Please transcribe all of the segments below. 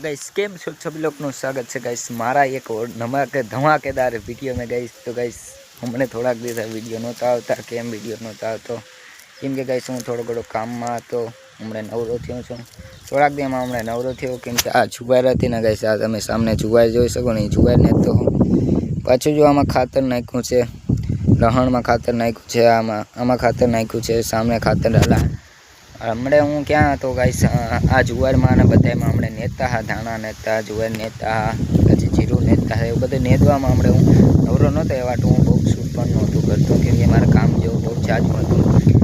Guys केम छो सभी लोगનું સ્વાગત છે ગાइस મારા એક ધમાકેદાર વિડીયો में गाइस। तो गाइस हमने થોડાક દિવસ વિડીયો નહોતા આવતા, કેમ વિડીયો નહોતા આવતો કેમ કે ગાइस હું થોડો ઘણો કામમાં હતો, હમણાં નવરો થયો છું। થોડાક દિવસમાં હમણાં નવરો થયો કેમ કે આ જુવાર હતી ને ગાइस, આ તમે સામે જુવાર જોઈ શકો ને, જુવાર ને તો પાછું જો આમાં ખાતર નાખ્યું છે, લહણમાં ખાતર નાખ્યું છે, આમાં ખાતર નાખ્યું છે, સામે ખાતર ડાલા। हमने हूँ क्या तो गाइस आ जुआर में बधाई में हमने नेता हा, धाणा नेता, जुआर नेता हा, पीछे जीरु नेता है, बधे नेतवा में हमने हूँ नवरो नहोतो एवाट हूँ बहू शूट पण नहोतो करतो केम के मारे काम जो बहुत जाजू हतुं।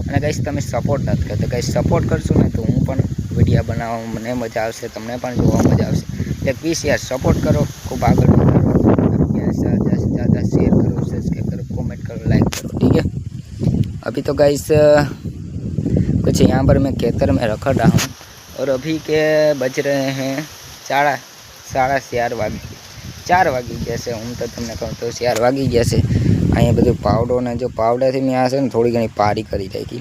अने गाइस तमे सपोर्ट नथी करता, गाइस सपोर्ट करशो ने तो हूँ पण विडियो बनाववा मने मजा आवशे, तमने पण जोवा मजा आवशे। એટલે પ્લીઝ यार सपोर्ट करो, खूब आगळ करो, ज़्यादा से ज़्यादा शेयर करो, सब्सक्राइब करो, कमेंट करो, लाइक करो, ठीक है। अभी तो गाइस कुछ यहाँ पर मैं खेतर में रखड़ रहा हूँ और अभी के बज रहे हैं 4:30 वागी, 4 वागी गया से। हूँ तो तमने कहूँ तो 4 वागी गया से। अँ बधु पावडो ने जो पावडा थी मैं आ थोड़ी घनी पारी करी राखी।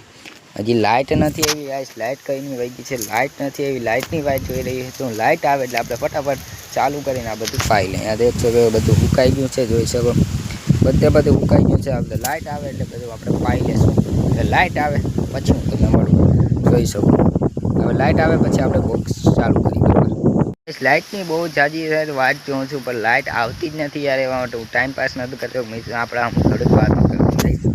हजी लाइट नहीं आई, आज लाइट कई नहीं वही है, लाइट नहीं आई, लाइटनी वाट जोई रही है। तो लाइट आए એટલે આપણે फटाफट चालू કરીને આ બધું પાઈ લઈએ। આ દેખશો કે બધું ઉકાઈ ગયું છે, જોઈ શકો બધું ઉકાઈ ગયું છે। આપણે લાઇટ આવે એટલે બધું આપણે પાઈ લેશું। એટલે લાઇટ આવે પછી હું તમને મળું, જોઈ શકો। હવે લાઇટ આવે પછી આપણે બોક્સ ચાલુ કરી દઈએ। લાઇટની બહુ જાજી વાટ જોઉં છું પણ લાઇટ આવતી જ નથી યાર, એવા માટે હું ટાઈમ પાસ નથી કરતો। આપણે આમ થોડીક વાતો કરતી રહીશ।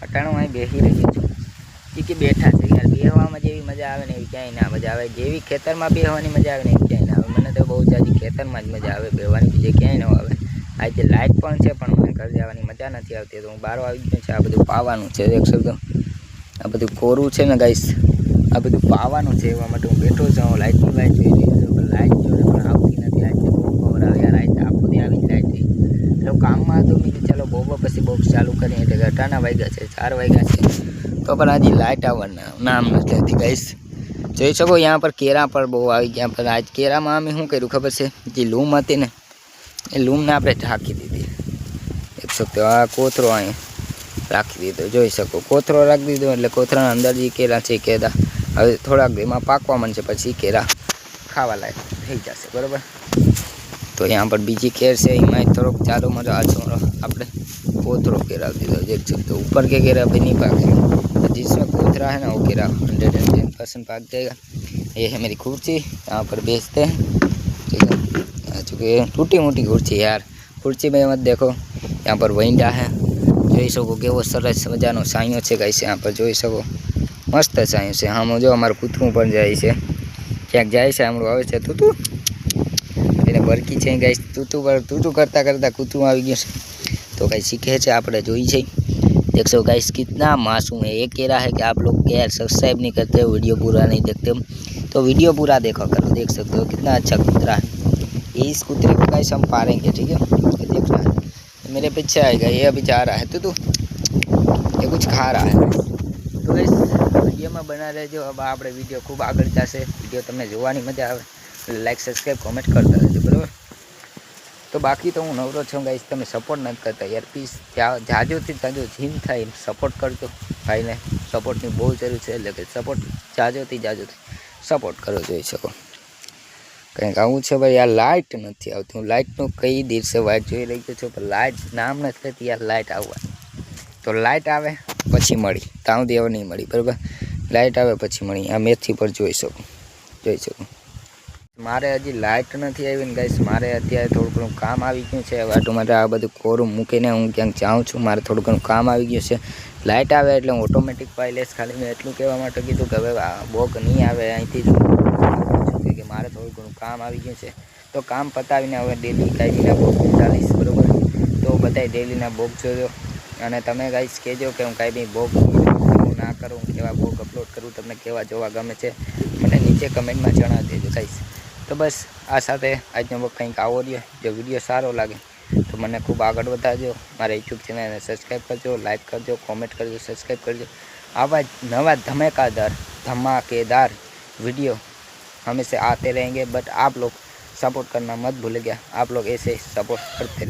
અટાણું અહીં બેસી રહ્યો છું કે બેઠા છે યાર, બેહવામાં જેવી મજા આવે ને એવી ક્યાંય ના મજા આવે, જેવી ખેતરમાં બેહવાની મજા આવે ને એવી ક્યાંય ના આવે। મને તો બહુ જાજી ખેતરમાં જ મજા આવે બેહવાની, બીજે ક્યાંય ન આવે। આજે લાઇટ પણ છે પણ મને ઘર જવાની મજા નથી આવતી, તો હું બહાર આવી ગયો છે। આ બધું પાવાનું છે, દેખશો તો આ બધું કોરું છે ને ગાઈસ, આ બધું પાવાનું છે, એવા માટે હું બેઠો છું। લાઇટની વાઇટ જોઈ રહ્યો છું પણ લાઇટ જોડે પણ આવતી નથી। આજે બહુ ખબર આવે યાર, આજે આખો દી આવી જ લાઇટ થઈ। એટલે કામમાં હતો મેં ચાલો બહુ પછી બોક્સ ચાલુ કરીએ, એટલે અટાણા વાગ્યા છે, 4 વાગ્યા છે तो पर आज लाइट आववाना नाम नहीं लेती गाइस। જોઈ શકો यहाँ पर केरा पर बहु आई गया। पर आज केरा में अमे शू कर्युं खबर है, जी लूम थी ने ए लूम ने आपणे ढांकी दीधी। देख सकते हो आ कोथरो अहीं राखी दीधो, जोई सको कोथरो राखी दीधो એટલે कोथराना अंदर जे केरा छे केरा हवे थोड़ाक दिमाग पाकवा मांडशे, पछी केरा खावा लायक थई जशे, बराबर। तो यहाँ पर बीजी केर से एमां थोड़ोक चारो मजा आपणे कोथरो केरा दीधो। देख सकते हो ऊपर के केरा भी नहीं पाके, जिसमें कोथरा है ना वो केरा 110% पाक जाएगा। ये है मेरी कुर्सी, यहाँ पर बेचते हैं, ठीक है। चूँकि टूटी मोटी कुर्सी यार, कुर्सी में मत देखो, यहाँ पर वैंडा है, જોઈ શકો કેવો સરસ મજાનો સાંયો છે ગાઈસ। यहाँ पर જોઈ શકો મસ્ત સાંયો છે। હા જો અમારું કૂતરું પણ જાય છે, ક્યાંક જાય છે, હમણાં આવે છે તૂતું, એને બરકી છે ગાઈસ। તૂતું કરતાં કરતાં કૂતરું આવી ગયું છે, तो गाइस सीखे છે આપણે જોઈ છે। देख सो गाइस कितना मासूम है। ये कह रहा है कि आप लोग यार सब्सक्राइब नहीं करते, वीडियो पूरा नहीं देखते, तो वीडियो पूरा देखा करो। देख सकते हो कितना अच्छा कुतरा है। इस कुतरे को गाइस हम पालेंगे, ठीक है। ये देख रहा है मेरे पीछे आएगा, ये अभी जा रहा है तो ये कुछ खा रहा है। तो गाइस वीडियो में बना रहो। अब आप वीडियो खूब आगे जैसे वीडियो तमने जोवानी मजा आवे, लाइक सब्सक्राइब कमेंट करता रहो, बराबर। तो बाकी तो हूँ नवरो छूँ गाइस, तमे सपोर्ट नहीं करता यार, प्लीज जाजो थी जाजो जीम थाय सपोर्ट करजो भाई ने, सपोर्टनी बहुत जरूर है। એટલે सपोर्ट जाजो थी सपोर्ट करो। જોઈ શકો કંઈક આવું છે ભાઈ, આ લાઇટ નથી આવતી। હું લાઇટનું કઈ દિવસે વાટ જોઈ રહ્યો છું પણ લાઇટ નામ નથી લેતી યાર, લાઇટ આવવાની। તો લાઇટ આવે પછી મળી, તાઉ દેવ નહીં મળી, બરાબર। લાઇટ આવે પછી મળી। આ મેથી પર જોઈ શકો मारे हजी लाइट नहीं आई ने गाइस, मारे अत्यारे थोड़ું ઘણું काम આવી ગયું છે। વાટું માટે આ બધું કોરું મૂકીને હું ક્યાંક જાઉં છું, મારે થોડું ઘણું કામ આવી ગયું છે। લાઇટ આવે એટલે હું ઓટોમેટિક પાઈ લઈશ। ખાલી મેં એટલું કહેવા માટે કીધું કે હવે બોક નહીં આવે અહીંથી જ, કે મારે થોડું ઘણું કામ આવી ગયું છે। તો કામ પતાવીને હવે ડેલી કાંઈના બોક ચાલીશ, બરાબર। તો બધાય ડેલીના બોક જોજો અને તમે ગાઈસ કહેજો કે હું કાંઈ બી બોક ના કરું, કેવા બોક અપલોડ કરું, તમને કેવા જોવા ગમે છે મને નીચે કમેન્ટમાં જણાવી દેજો ગાઈસ। तो बस आ साथ आज कंईक आवो रह्यो। जो विडियो सारो लगे तो मैंने खूब आगे बढ़ाजो, मारा यूट्यूब चैनल ने सब्सक्राइब करजो, लाइक करजो, कमेंट करजो, सब्सक्राइब करजो। आवा नवा धमाकेदार वीडियो हमेशा आते रहेंगे, बट आप लोग सपोर्ट करना मत भूलिएगा। आप लोग ऐसे सपोर्ट करते रहें।